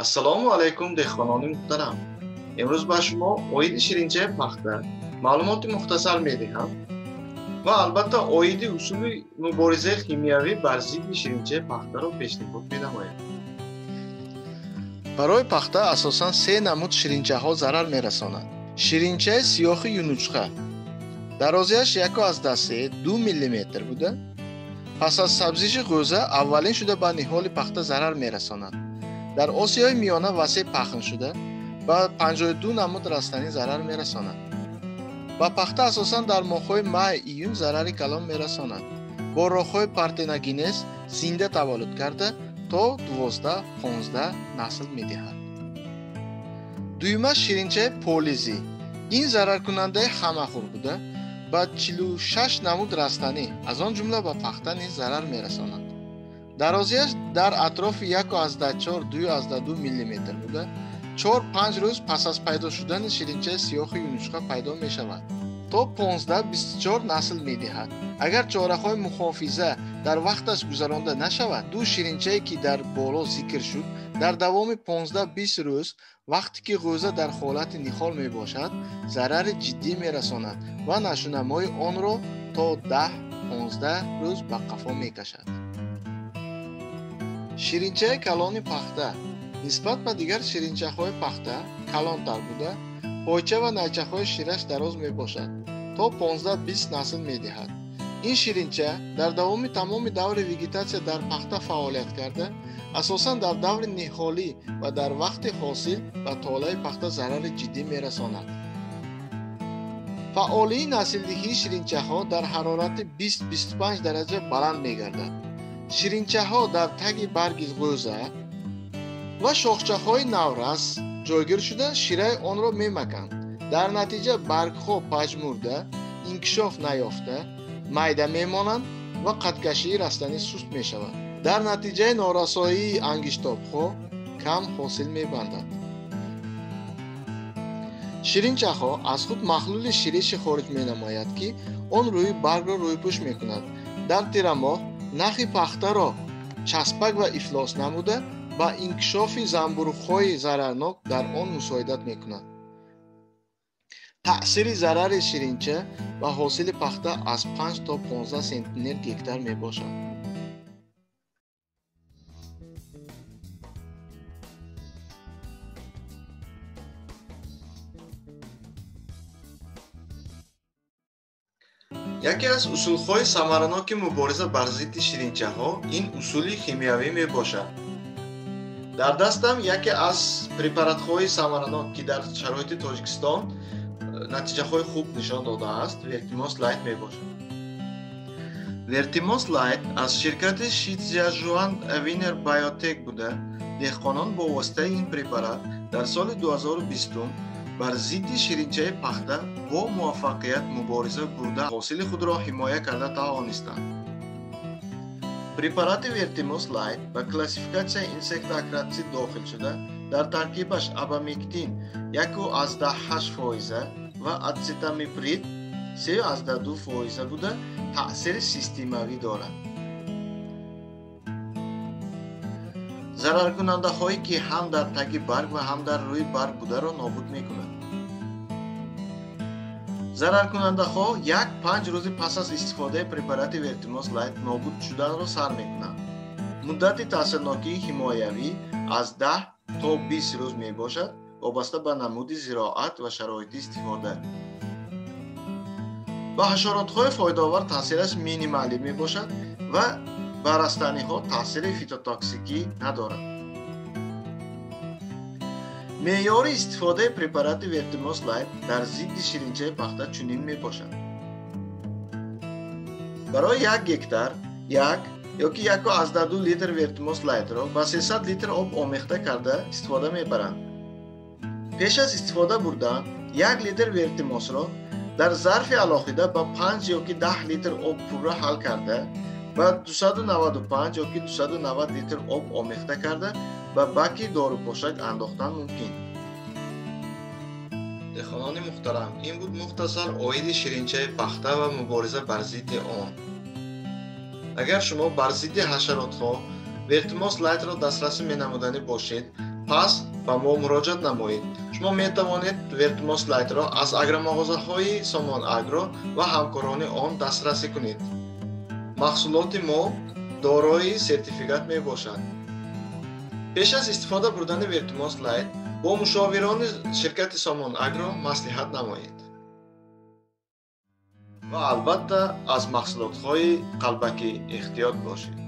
Ассалому алайкум дehqonoни муҳтарам. Имрӯз ба шумо оиди ширинчаи пахта маълумоти мухтасар медиҳам ва албатта оиди усули муборизаи химиявӣ бар зидди ширинчаи пахтаро пешниҳод менамоям. Барои пахта асосан се намуд ширинчаҳо зарар мерасонанд. Ширинчаи сиёҳи юнучқа дарозияш 1.2 мм буда, пас аз сабзиши ғӯза аввалин шуда ба ниҳоли пахта зарар мерасонад. Дар Осиёи миёна васеъ пахн шуда ба 52 намуд растанӣ зарар мерасонад. Ба пахта асосан дар моҳҳои май-июн зарари калон мерасонад. Бо роҳҳои партеногенез зинда таваллуд карда то 12-15 насл медиҳад. Дуюма ширинчаи полизи. Ин зараркунандаи ҳамахӯр буда ба 46 намуд растанӣ аз он ҷумла ба пахта низ зарар мерасонад. дарозияш дар атрофи 1.4-2.2 мм буда 4-5 рӯз пас аз пайдо шудани ширинчаи сиёҳи юнучқа пайдо мешавад. То 15-24 насл медиҳад. Агар чораҳои мухофиза дар вақташ гузаронда нашавад, ду ширинчае ки дар боло зикр шуд, дар давоми 15-20 рӯз вақте ки ғӯза дар ҳолати нихол мебошад, зарари ҷиддӣ мерасонад ва нашунамои онро то 10-15 рӯз ба қафо мекашад. ширинчаи калони пахта нисбат ба дигар ширинчаҳои пахта калонтар буда, пойча ва найчаҳои шираш дароз мебошад, то 15-20 насл медиҳад. ин ширинча дар давоми тамоми даври вегетатсия дар пахта фаъолият карда, асосан дар даври ниҳолӣ ва дар вақти ҳосил ба толаи пахта зарари ҷиддӣ мерасонад. фаъолии насилдиҳии ширинчаҳо дар ҳарорати 20-25 дараҷа баланд мегардад. ширинчаҳо дар таги барги ғӯза ва шохчаҳои наврас ҷойгир шуда шираи онро мемаканд. дар натиҷа баргҳо паҷмурда, инкишоф наёфта, майда мемонанд ва қадкашии растанӣ суст мешавад. дар натиҷаи норасоии ангиштобҳо кам ҳосил мебандад. ширинчаҳо аз худ махлули шириши хориҷ менамояд, ки он рӯи баргро рӯйпӯш мекунад. дар тирамоҳ нахи пахтаро часпак ва ифлос намуда ба инкишофи занбурғҳои зарарнок дар он мусоидат мекунад. таъсири зарари ширинча ба ҳосили пахта аз 5 то 15 сентнер гектар мебошад. яке аз усулҳои самараноки мубориза бар зидди ширинчаҳо ин усули химиявӣ мебошад. дар дастам яке аз препаратҳои самаранок ки дар шароити Тоҷикистон натиҷаҳои хуб нишон додааст, Vertimos Light мебошад. Vertimos Light аз ширкати Shijiazhuang Aviner Biotech буда, деҳқонон бо воситаи ин препарат дар соли 2020 бар зидди ширинчаи пахта бо муваффақият мубориза бурда ҳосили худро ҳимоя карда тавонистанд. препарати Vertimos Light ба классификатсияи инсектоакратсид дохил шуда, дар таркибаш абамектин 1.8% ва ацетамиприд 3.2% буда таъсири системавӣ дорад. зараркунандаҳое ки ҳам дар таги барг ва ҳам дар рӯи барг бударо нобуд мекунанд. зараркунандаҳо 1-5 рӯзи пас аз истифодаи препарати Vertimos Light нобуд шуданро сар мекунанд. муддати таъсирнокии ҳимоявӣ аз 10 то 20 рӯз мебошад, вобаста ба намуди зироат ва шароити истифода. ба ҳашаротҳои фоидаовар таъсираш минималӣ мебошад ва ба растаниҳо таъсири фитотоксикӣ надорад. меъёри истифодаи препарати Vertimos Light дар зидди ширинчаи пахта чунин мебошад. барои 1 гектар 1 ёки 1.2 литр Vertimos Lightро ба 300 литр об омехта карда истифода мебаранд. пеш аз истифода бурдан 1 литр Vertimosро дар зарфи алохида ба 5 ёки 10 литр об пурра ҳал карда ба 295 ёки 290 литр об омехта карда ба баки дорупошак андохтан мумкин. деҳқонони муҳтарам, ин буд мухтасар оиди ширинчаи пахта ва мубориза бар зидди он. агар шумо бар зидди ҳашаротҳо Vertimos Lightро дастрасӣ менамуданӣ бошед, пас ба мо муроҷиат намоед. шумо метавонед Vertimos Lite-ро аз агромағозаҳои Somon Agro ва ҳамкорони он дастрасӣ кунед. маҳсулоти мо дорои сертификат мебошад. пеш аз истифода бурдани Vertimos Lite бо мушовирони ширкати Somon Agro маслиҳат намоед. ва албатта аз маҳсулотҳои қалбакӣ эҳтиёт бошед.